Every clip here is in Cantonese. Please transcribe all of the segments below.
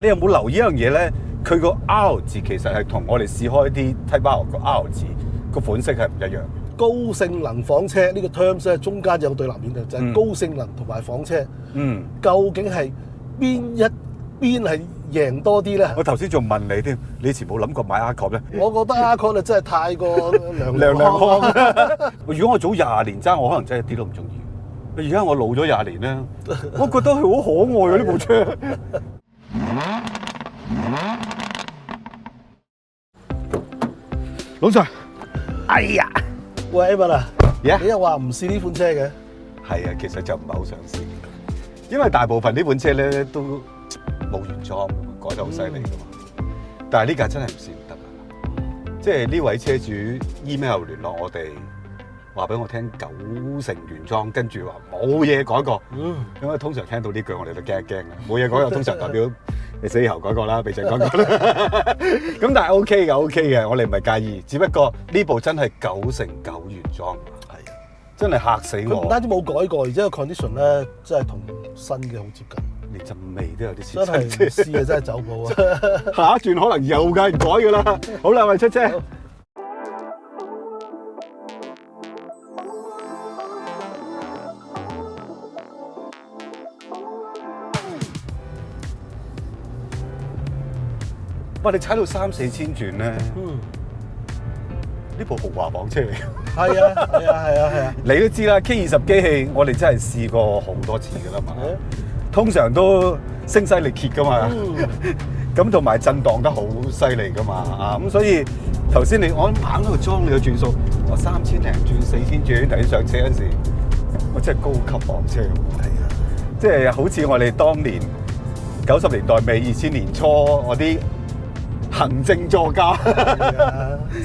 你有冇留意一樣嘢咧？佢個 R 字其實係同我哋試開啲 Type R 個 R 字個款式係唔一樣。高性能房車呢個 terms 咧，中間有個對立面嘅，就係高性能同埋房車。究竟係邊一邊係贏多啲咧？我頭先仲問你添，你以前冇諗過買 Accord 咧？我覺得 Accord 啊真係太過娘腔。如果我早20年揸，我可能真係一啲都唔中意。而家我老咗20年咧，我覺得佢好可愛啊！呢部車。老 Sir， 哎呀，喂 Evan 啊， Yeah？ 你又話唔試呢款車嘅？係啊，其實就唔係好想試，因為大部分呢款車咧都冇原裝，改得好犀利噶嘛。但係呢架真係唔試唔得啊！即係呢位車主 email 聯絡我哋，話俾我聽90%原裝，跟住話冇嘢改過。因為通常聽到呢句我哋都驚一驚啊！冇嘢改過通常代表你死後改過啦，被整改過啦。咁但係 OK 嘅 OK 嘅，我哋唔係介意，只不過呢部真係99%原裝。係啊，真係嚇死我！唔單止冇改過，而且個 condition 咧真係同新嘅好接近。連陣味都有啲似。真係唔試啊，真係走寶啊！下一轉可能又梗係改㗎啦。好啦，我哋出車。哇！你踩到3-4千轉咧，呢部豪華房車嚟嘅。係啊係啊係啊係啊！你都知啦，K20機器我哋真係試過好多次㗎啦嘛。通常都聲嘶力竭㗎嘛。咁同埋震盪得好犀利㗎嘛。啊咁所以頭先我猛喺度裝你個轉數，我3000零轉4000轉，頭先上車嗰陣時，我真係高級房車。係啊，即係好似我哋當年90年代尾2000年初嗰啲行政座駕。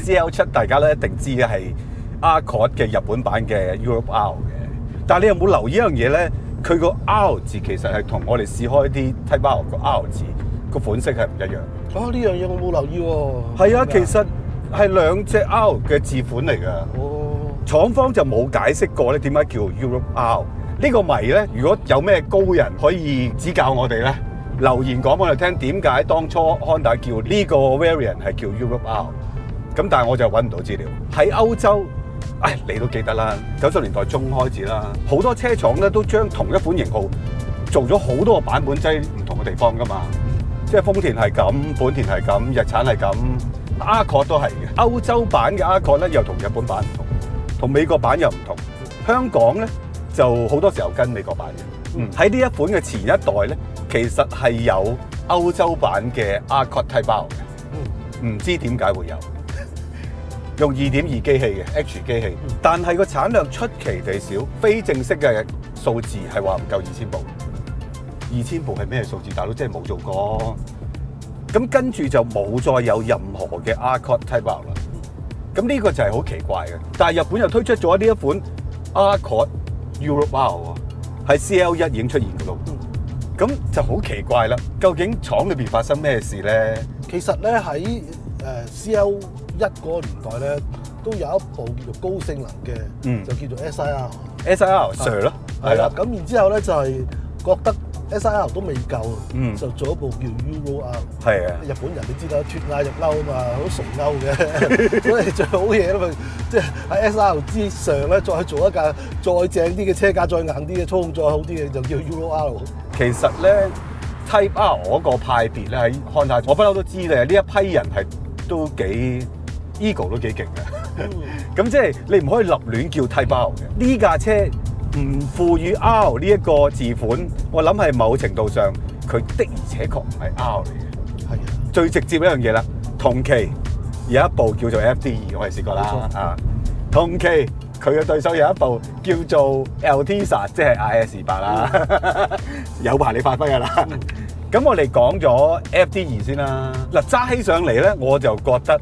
CL7 大家都一定知嘅係 Accord 嘅日本版嘅 Europe R 嘅，但係你有冇留意一樣嘢咧？佢個 R 字其實係同我哋試開啲 Type R 個 R 字個款式係唔一樣。哦，呢樣嘢我冇留意喎。係啊，其實係兩隻 R 嘅字款嚟㗎。哦，廠方就冇解釋過咧點解叫 Europe R 呢個謎咧？如果有咩高人可以指教我哋咧，留言講俾我哋聽，點解當初 Honda 叫呢個 variant 係叫 Europe R？ 咁但係我就揾唔到資料。喺歐洲，你都記得啦，90年代中開始啦，好多車廠咧都將同一款型號做咗好多個版本，擠唔同嘅地方噶嘛。即係豐田係咁，本田係咁，日產係咁 ，Accord 都係嘅。歐洲版嘅 Accord 咧又同日本版唔同，同美國版又唔同。香港咧就好多時候跟美國版嘅。喺呢一款嘅前一代咧，其實係有歐洲版嘅 Accord Type R 嘅。唔知點解會有。用2.2機器嘅 H 機器，但係個產量出奇地少，非正式嘅數字係話唔夠2000部。2000部係咩數字？大佬真係冇做過。咁跟住就冇再有任何嘅 Accord Type R 啦。咁呢個就係好奇怪嘅。但係日本又推出咗呢一款 Accord Europe R 喎，喺 CL1 已經出現㗎咯。咁就好奇怪啦。究竟廠裏邊發生咩事咧？其實咧喺CL1嗰個年代咧，都有一部叫做高性能嘅，就叫做 SIR。SIR Sir 咯，係啦。咁然之後咧就係覺得 SIR 都未夠，就做一部叫 Euro R。係啊，日本人你知道脱亞入歐啊嘛，好崇歐嘅，所以最好嘢啦嘛，即係喺 SIR 之上咧，再做一架再正啲嘅車架，再硬啲嘅操控，再好啲嘅就叫 Euro R。其實咧 Type R 嗰個派別咧喺Honda，我不嬲都知咧，呢一批人係都幾 ego 都幾勁嘅。咁即係你唔可以立亂叫 Type R 嘅。呢架車唔賦予 R 呢一個字款，我諗係某程度上佢的而且確唔係 R 嚟嘅。係啊，最直接一樣嘢啦，同期有一部叫做 FD2，我哋試過啦啊。同期佢嘅對手有一部叫做 Altezza， 即係 IS28啦，有排你發揮㗎啦。咁我哋講咗 FD2先啦。嗱，揸起上嚟咧，我就覺得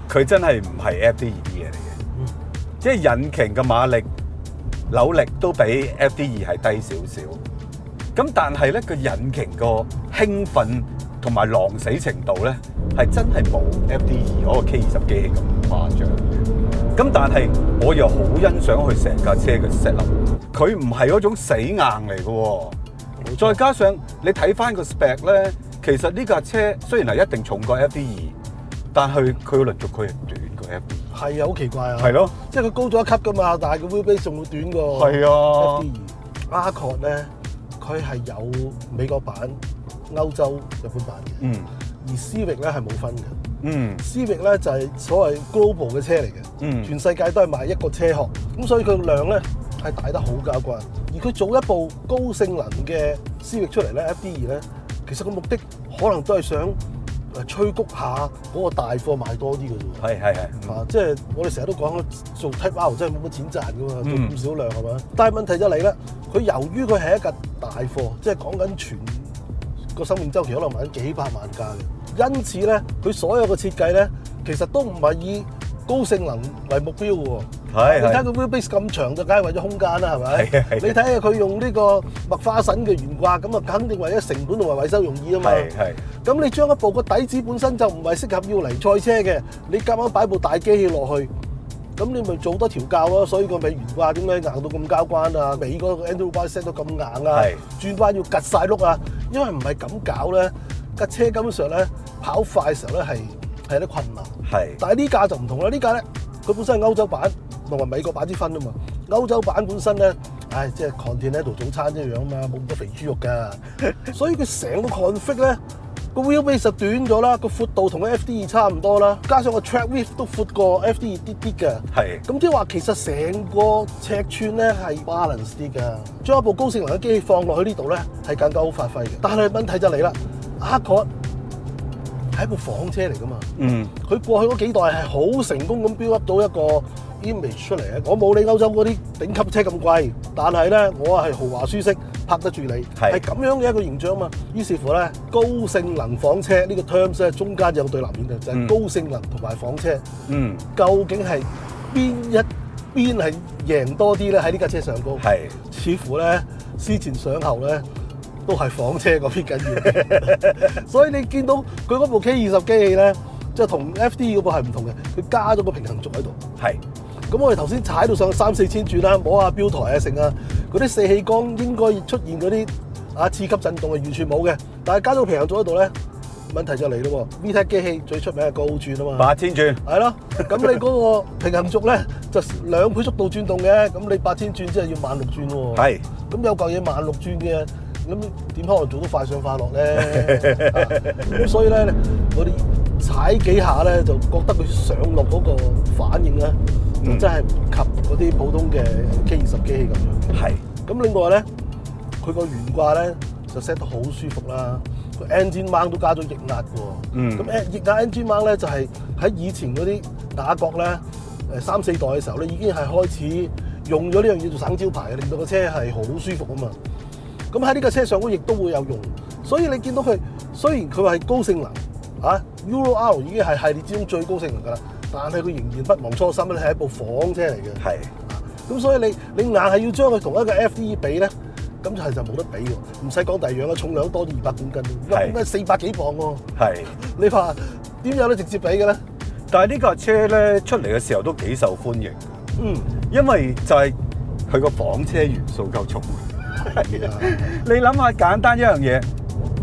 佢真係唔係 FD2 啲嘢嚟嘅，即係引擎嘅馬力、扭力都比 FD2 係低少少。咁但係咧，個引擎個興奮同埋狼死程度咧，係真係冇 FD2 嗰個 K20 機器咁誇張。咁但係我又好欣賞佢成架車嘅 set up，佢唔係嗰種死硬嚟嘅喎。再加上你睇翻個 spec 咧，其實呢架車雖然係一定重過 FD2，但係佢嘅輪軸距係短過 FD2。係啊，好奇怪啊！係咯，即係佢高咗一級噶嘛，但係個 wheelbase 仲會短過係啊 FD2。Accord 咧，佢係有美國版、歐洲、日本版嘅。嗯。而 Civic 咧係冇分嘅。嗯。Civic 咧就係所謂 global 嘅車嚟嘅。嗯。全世界都係賣一個車殼，咁所以佢量咧係大得好交關。而佢做一部高性能嘅 Civic 出嚟咧 ，FD2 咧，其實個目的可能都係想催谷下嗰個大貨賣多啲嘅啫喎。係。即係我哋成日都講做 Type R 真係冇乜錢賺噶嘛，做咁少量係嘛？但係問題就嚟啦，佢由於佢係一架大貨，即係講緊全個生命週期可能賣緊幾百萬架嘅，因此咧佢所有嘅設計咧，其實都唔係以高性能為目標嘅喎。你睇佢 wheelbase 咁長，就梗係為咗空間啦，係咪？你睇下佢用呢個麥花臣嘅懸掛，咁啊肯定為咗成本同埋維修容易啊嘛。咁你將一部個底子本身就唔係適合要嚟賽車嘅，你夾硬擺部大機器落去，咁你咪做多調教咯。所以個尾懸掛點解硬到咁交關啊？尾嗰個 handlebar set 到咁硬啊？轉彎要趌晒碌啊！因為唔係咁搞咧，架車根本上咧跑快嘅時候咧係有啲困難。但係呢架就唔同啦，呢架咧佢本身係歐洲版同埋美國版之分啊嘛。歐洲版本身咧，即係 Continental 早餐一樣啊嘛，冇咁多肥豬肉㗎，所以佢成個 config 咧個 wheelbase 就短咗啦，個闊度同 FD2 差唔多啦，加上個 track width 都闊過 FD2 啲啲嘅。咁即係話其實成個尺寸咧係 balance 啲㗎，將一部高性能嘅機器放落去呢度咧係更加好發揮嘅。但係問題就嚟啦，Accord係一部房車嚟㗎嘛。佢過去嗰幾代係好成功咁 build up 到一個 image 出嚟啊！我冇你歐洲嗰啲頂級車咁貴，但係咧我係豪華舒適，拍得住你，係咁樣嘅一個形象啊嘛。於是乎咧，高性能房車呢個 terms 咧，中間有個對立面嘅，就係高性能同埋房車。究竟係邊一邊係贏多啲咧？喺呢架車上高，似乎咧思前想後咧，都係房車嗰邊緊要。所以你見到佢嗰部 K20 機器咧，即係同 FD2 嗰部係唔同嘅，佢加咗個平衡軸喺度。咁我哋頭先踩到上3-4千轉啦，摸下標台啊，成啊，嗰啲四氣缸應該出現嗰啲次級震動係完全冇嘅，但係加咗個平衡軸喺度咧，問題就嚟咯喎。VTEC 機器最出名係高轉啊嘛，8000轉係咯。咁你嗰個平衡軸咧就2倍速度轉動嘅，咁你8000轉即係要16000轉喎。咁有嚿嘢16000轉嘅，咁點可能做到快上快落咧？咁所以咧，我哋踩幾下咧，就覺得佢上落嗰個反應咧，就真係唔及嗰啲普通嘅 K20 機器咁樣。咁另外咧，佢個懸掛咧就 set 得好舒服啦。個 engine mount 都加咗液壓喎。咁液壓 engine mount 咧就係喺以前嗰啲雅閣咧3、4代嘅時候咧，已經係開始用咗呢樣嘢做省招牌嘅，令到個車係好舒服啊嘛。咁喺呢架車上高亦都會有用，所以你見到佢雖然佢話係高性能Euro R 已經係系列之中最高性能㗎啦，但係佢仍然不忘初心咧，係一部房車嚟嘅。咁所以你硬係要將佢同一個 FD 比咧，咁就冇得比喎。唔使講第二樣啦，重量多咗200公斤，咁係400幾磅喎。你話點有得直接比嘅咧？但係呢架車咧出嚟嘅時候都幾受歡迎。因為就係佢個房車元素夠重。你諗下簡單一樣嘢，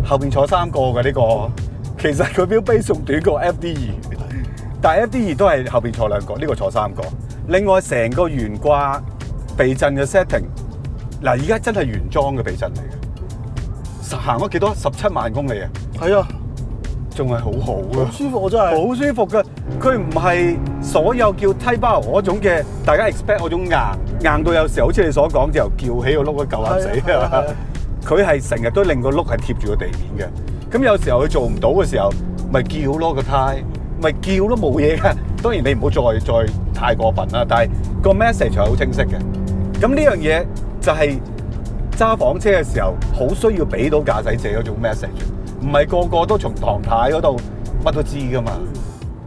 後邊坐3個嘅呢個，其實佢wheelbase仲短過 FD2，但係 FD2 都係後邊坐2個，呢個坐3個。另外成個懸掛避震嘅 setting， 嗱而家真係原裝嘅避震嚟嘅，行咗幾多17萬公里啊？仲係好好啊！好舒服真係，好舒服嘅。佢唔係所有叫 Type R 嗰種嘅，大家 expect 嗰種硬到有時好似你所講，就翹起個轆都夠硬死啊！佢係成日都令個轆係貼住個地面嘅。咁有時候佢做唔到嘅時候，咪叫咯個胎，咪叫都冇嘢嘅。當然你唔好再太過分啦，但係個 message 係好清晰嘅。咁呢樣嘢就係揸房車嘅時候，好需要俾到駕駛者嗰種 message。唔係個個都從唐太嗰度乜都知噶嘛，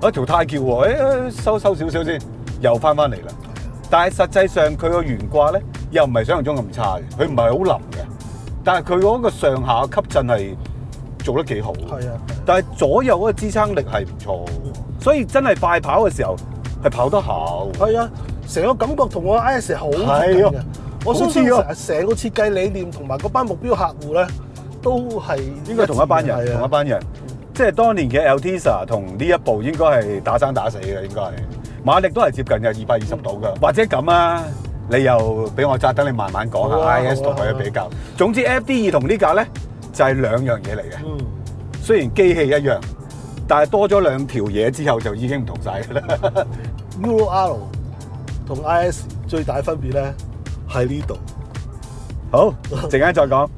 一條太叫喎，收少少先，又翻嚟啦。但係實際上佢個懸掛咧，又唔係想象中咁差嘅，佢唔係好腍嘅，但係佢嗰個上下吸震係做得幾好。但係左右嗰個支撐力係唔錯，所以真係快跑嘅時候係跑得好。成個感覺同我 IS 好接近嘅。我相信成個設計理念同埋嗰班目標客戶咧，都係應該同一班人，係啊同一班人。即係當年嘅 Altezza 同呢一部應該係打生打死嘅，應該係馬力都係接近嘅220度㗎。或者咁啊，你又俾我揸，等你慢慢講下 IS 同佢嘅比較。總之 FD2同呢架咧就係兩樣嘢嚟嘅。雖然機器一樣，但係多咗兩條嘢之後就已經唔同晒㗎啦。Euro R 同 IS 最大分別咧喺呢度。好，陣間再講。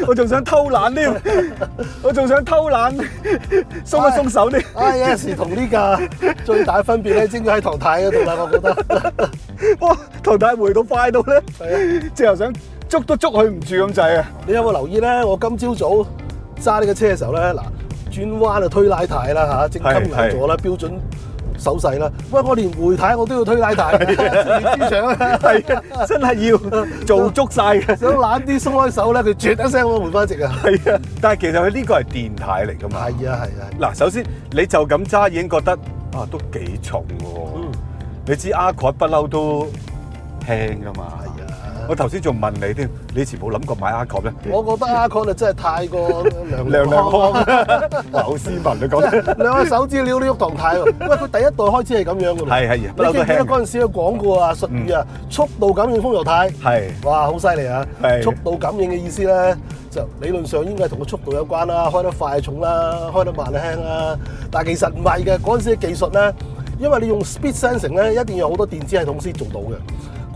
我仲想偷懶添，我仲想偷懶，鬆一鬆手啲。IS 同呢架最大分別咧，應該喺唐太嗰度啦，我覺得。哇！唐太回到快到咧，係啊，之後想捉都捉佢唔住咁滯啊！你有冇留意咧？我今朝早揸呢個車嘅時候咧，嗱轉彎就推拉軚啦嚇，正襟危坐啦，標準手勢啦。喂，我連回軚我都要推拉軚，豬腸啊！係啊，真係要做足晒嘅。想懶啲鬆開手咧，佢啜一聲我換翻直啊！係啊，但係其實佢呢個係電軚嚟㗎嘛。係啊係啊。嗱，首先你就咁揸已經覺得啊都幾重喎。你知 Accord 不嬲都輕㗎嘛。係啊。我頭先仲問你添，你以前冇諗過買 Accord 咧？我覺得 Accord 啊真係太過娘腔，哇好斯文你講得。兩個手指撩呢喐動態喎。喂，佢第一代開始係咁樣㗎喎。係，不嬲都你記唔記得輕。嗰陣時嘅廣告啊、術語啊，速度感應風油軚。係。哇，好犀利啊！係速度感應嘅意思咧，就理論上應該係同個速度有關啦，開得快重啦，開得慢輕啦。但係其實唔係嘅，嗰陣時嘅技術咧，因為你用 speed sensing 咧，一定要有好多電子系統先做到嘅。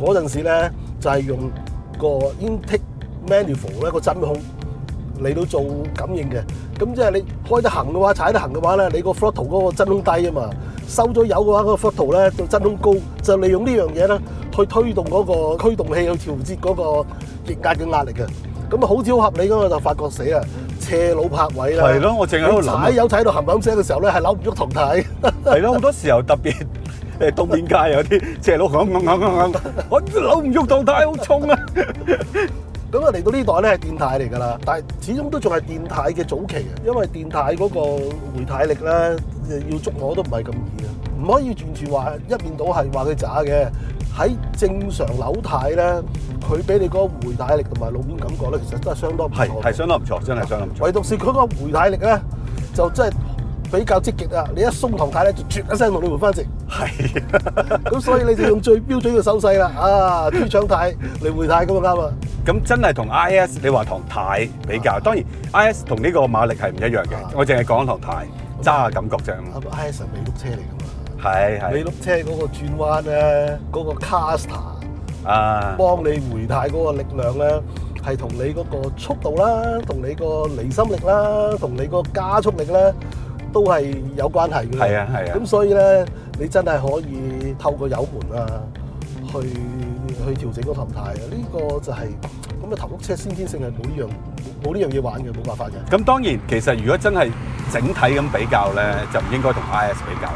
嗰陣時咧就係用個 intake manifold 咧個真空嚟到做感應嘅。咁即係你開得行嘅話，踩得行嘅話咧，你個 throttle 嗰個真空低啊嘛，收咗油嘅話，嗰個 throttle 咧就真空高，就利用呢樣嘢咧去推動嗰個驅動器去調節嗰個液壓嘅壓力嘅。咁啊好似好合理咁，我就發覺死啊！斜路泊位啦，係咯，我正喺度諗。踩油踩到冚冚聲嘅時候咧，係扭唔喐同體。係咯，好多時候特別東面街有啲斜路響，我扭唔喐動態，好衝啊！咁啊嚟到呢代咧係電軚嚟㗎啦，但係始終都仲係電軚嘅早期啊，因為電軚嗰個回軚力咧要捉摸都唔係咁易啊，唔可以完全話一面倒係話佢渣嘅。喺正常扭軚咧，佢俾你嗰個回軚力同埋路面感覺咧，其實都係相當唔錯。係相當唔錯，真係相當唔錯。唯獨是佢嗰個回軚力咧，就真係比較積極啊！你一鬆堂軚咧，就啜一聲同你回翻直。係。咁所以你就用最標準嘅手勢啦，啊，推搶軚嚟回軚咁啊啱啊！咁真係同 IS 你話同軚比較，當然 IS 同呢個馬力係唔一樣嘅。我淨係講同軚揸下感覺啫。IS 係尾轆車嚟㗎嘛。係。尾轆車嗰個轉彎咧，嗰個 caster 啊，幫你回軚嗰個力量咧，係同你嗰個速度啦，同你個離心力啦，同你個加速力咧，都係有關係嘅。係啊係啊。咁所以咧，你真係可以透過油門啊，去調整個氹軚啊！呢個就係咁嘅頭轆車先天性係冇呢樣嘢玩嘅，冇辦法嘅。咁當然，其實如果真係整體咁比較咧，就唔應該同 IS 比較。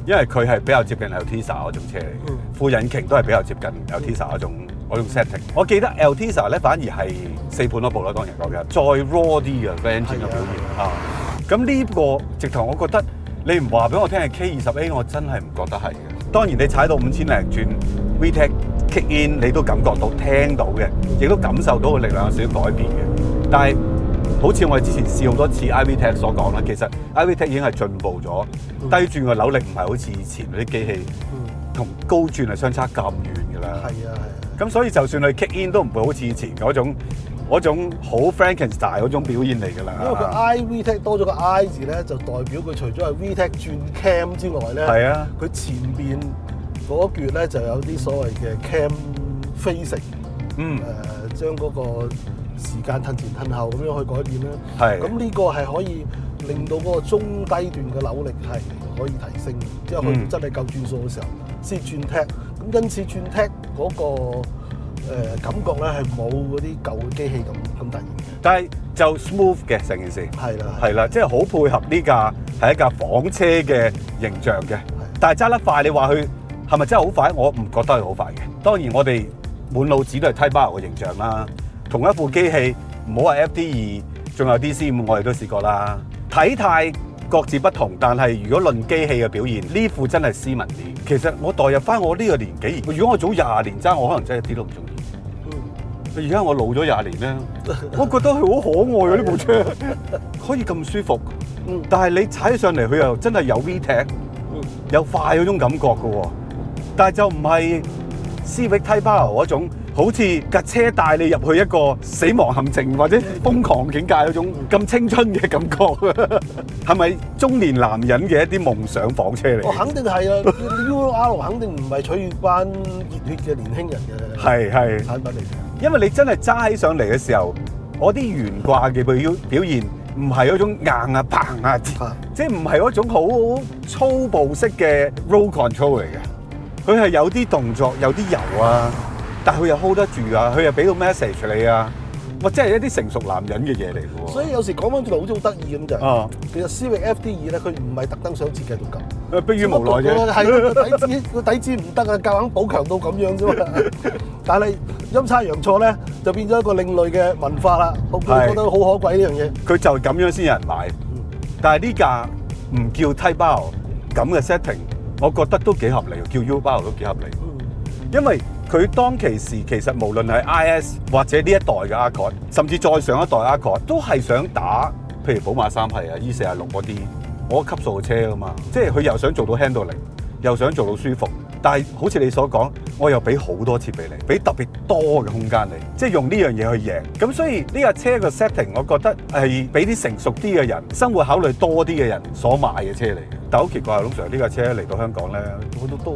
因為佢係比較接近 Altezza 嗰種車嚟嘅，副引擎都係比較接近 Altezza 嗰種 setting。我記得 Altezza 咧反而係4盤嗰部啦，當然講嘅，再 raw 啲嘅 engine 嘅表現啊。咁呢個直頭，我覺得你唔話俾我聽係 K20A，我真係唔覺得係嘅。當然你踩到5000零轉 VTEC kick in， 你都感覺到聽到嘅，亦都感受到個力量有少少改變嘅。但係好似我哋之前試好多次 iVTEC 所講啦，其實 iVTEC 已經係進步咗，低轉嘅扭力唔係好似以前嗰啲機器同高轉係相差咁遠㗎啦。係啊係啊。咁所以就算佢 kick in 都唔會好似以前嗰種好 Frankenstein 嗰種表現嚟㗎啦。因為佢 iVTEC 多咗個 I 字咧，就代表佢除咗係 VTEC 轉 cam 之外咧，係啊，佢前邊嗰橛咧就有啲所謂嘅 cam facing，將嗰個時間褪前褪後咁樣去改變啦。係。咁呢個係可以令到嗰個中低段嘅扭力係可以提升，即係佢真係夠轉數嘅時候先轉 tech。咁因此轉 tech 嗰個感覺咧係冇嗰啲舊嘅機器咁突然嘅。但係就 smooth 嘅成件事。係啦，即係好配合呢架係一架房車嘅形象嘅。但係揸得快，你話佢係咪真係好快？我唔覺得係好快嘅。當然我哋滿腦子都係 Type R 嘅形象啦。同一部機器，唔好話 FD2，仲有 DC5，我哋都試過啦。體態各自不同，但係如果論機器嘅表現，呢副真係斯文啲。其實我代入翻我呢個年紀，如果我早20年揸，我可能真係一啲都唔中意。而家我老咗20年咧，我覺得佢好可愛啊！呢部車可以咁舒服，但係你踩上嚟佢又真係有 VTEC，有快嗰種感覺嘅喎。但係就唔係 Civic Type R 嗰種，好似架車帶你入去一個死亡陷阱或者瘋狂境界嗰種咁青春嘅感覺。係咪中年男人嘅一啲夢想房車嚟？肯定係啊！UR 肯定唔係取悦班熱血嘅年輕人嘅產品嚟嘅。因為你真係揸起上嚟嘅時候，我啲懸掛嘅表現唔係嗰種硬啊、砰啊，即係唔係嗰種好粗暴式嘅 road control 嚟嘅。佢係有啲動作、有啲油啊，但係佢又 hold 得住啊，佢又俾到 message 你啊。哇！真係一啲成熟男人嘅嘢嚟嘅喎。所以有時講翻轉頭好似好得意咁就。其實 Civic FD2咧，佢唔係特登想設計到咁。迫於無奈啫。係個底子唔得啊，夾硬補強到咁樣啫嘛。但係陰差陽錯咧，就變咗一個另類嘅文化啦。我覺得好可貴呢樣嘢。佢就咁樣先有人買。但係呢架唔叫 Type R 咁嘅 setting， 我覺得都幾合理，叫 UR 都幾合理。因為佢當其時其實無論係 IS 或者呢一代嘅 Accord， 甚至再上一代 Accord， 都係想打譬如寶馬3系啊、E46嗰啲我級數嘅車啊嘛，即係佢又想做到 handling， 又想做到舒服，但係好似你所講，我又俾好多設備你，俾特別多嘅空間你，即係用呢樣嘢去贏。咁所以呢架車嘅 setting， 我覺得係俾啲成熟啲嘅人、生活考慮多啲嘅人所買嘅車嚟嘅。但係好奇怪，龍 Sir 呢架車嚟到香港咧，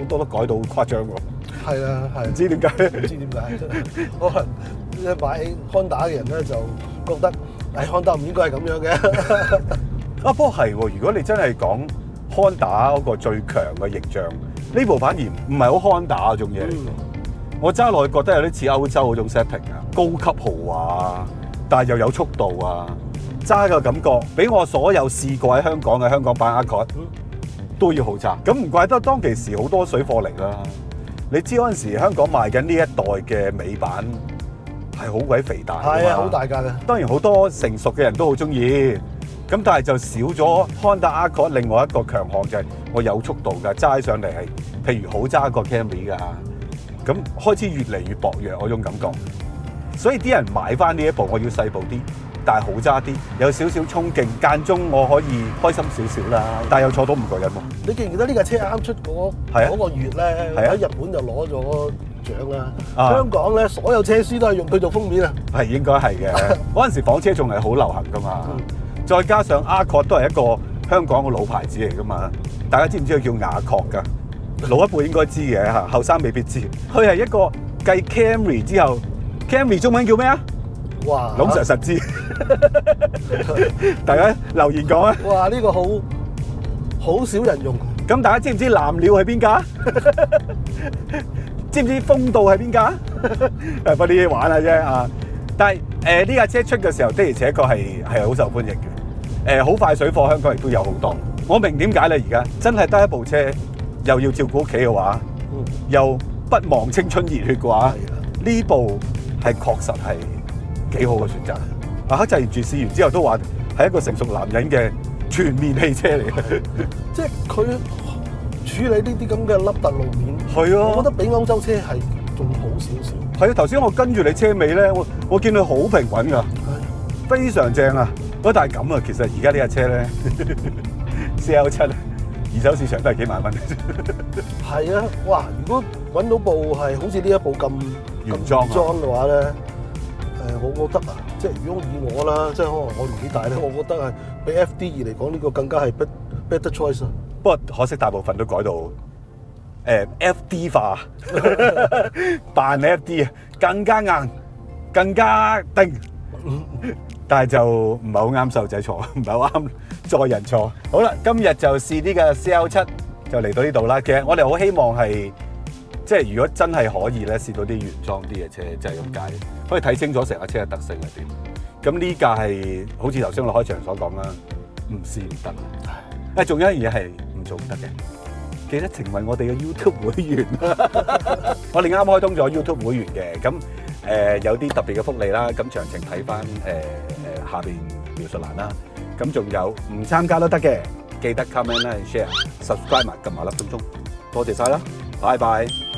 都改到好誇張喎。係啊，係。唔知點解？唔知點解？可能買 Honda 嘅人咧就覺得，Honda 唔應該係咁樣嘅。不過係喎，如果你真係講 Honda 嗰個最強嘅形象，呢部反而唔係好 Honda 嗰種嘢嚟嘅。我揸落去覺得有啲似歐洲嗰種 setting 啊，高級豪華，但係又有速度啊，揸嘅感覺比我所有試過喺香港嘅香港版 Accord 都要好揸。咁唔怪得當其時好多水貨嚟啦。你知嗰陣時香港賣緊呢一代嘅尾版係好鬼肥大，係啊，好大架嘅。當然好多成熟嘅人都好中意，咁但係就少咗 Honda Accord 另外一個強項就係我有速度㗎，揸起上嚟係譬如好揸過 Camry 㗎，咁開始越嚟越薄弱嗰種感覺，所以啲人買翻呢一部我要細部啲，但係好揸啲，有少少衝勁，間中我可以開心少少啦，但係又坐到5個人喎。你記唔記得呢架車啱出嗰個月咧，喺日本就攞咗獎啦。香港咧所有車書都係用佢做封面啊。係應該係嘅，嗰陣時房車仲係好流行噶嘛。再加上 Accord 都係一個香港嘅老牌子嚟噶嘛，大家知唔知佢叫雅閣㗎？老一輩應該知嘅嚇，後生未必知。佢係一個繼 Camry 之後 ，Camry 中文叫咩啊？哇！龍 Sir 實知，大家留言講啊！哇！呢個好少人用。咁大家知唔知藍鳥係邊架？知唔知風度係邊架？不過呢啲玩下啫啊！但係呢架車出嘅時候的而且確係好受歡迎嘅。好快水貨香港亦都有好多。我明點解咧？而家真係得一部車，又要照顧屋企嘅話，又不忘青春熱血嘅話，呢部係確實係幾好嘅選擇。黑澤住試完之後都話係一個成熟男人嘅全面汽車嚟嘅，即係佢處理呢啲咁嘅凹凸路面，係啊，我覺得比歐洲車係仲好少少。係啊，頭先我跟住你車尾咧，我見佢好平穩㗎，非常正啊！但係咁啊，其實而家呢架車咧，CL7二手市場都係幾萬蚊。係啊，哇！如果揾到部係好似呢一部咁原裝嘅話咧，我覺得啊，即係如果以我啦，即係可能我年紀大咧，我覺得係比 FD2嚟講呢個更加係 better choice 啊。不過可惜大部分都改到FD 化，扮 FD 啊，更加硬，更加定。但係就唔係好啱細路仔坐，唔係好啱載人坐。好啦，今日就試呢個 CL7就嚟到呢度啦。其實我哋好希望係，即係如果真係可以咧，試到啲原裝啲嘅車，就係咁解，可以睇清楚成架車嘅特性係點。咁呢架係好似頭先我開場所講啦，唔試唔得。仲有一樣嘢係唔做唔得嘅，記得成為我哋嘅 YouTube 會員。我哋啱開通咗 YouTube 會員嘅，咁有啲特別嘅福利啦。咁詳情睇翻下邊描述欄啦。咁仲有唔參加都得嘅，記得 comment 啦、share、subscribe 埋撳埋粒鐘鐘。多謝晒啦，拜拜。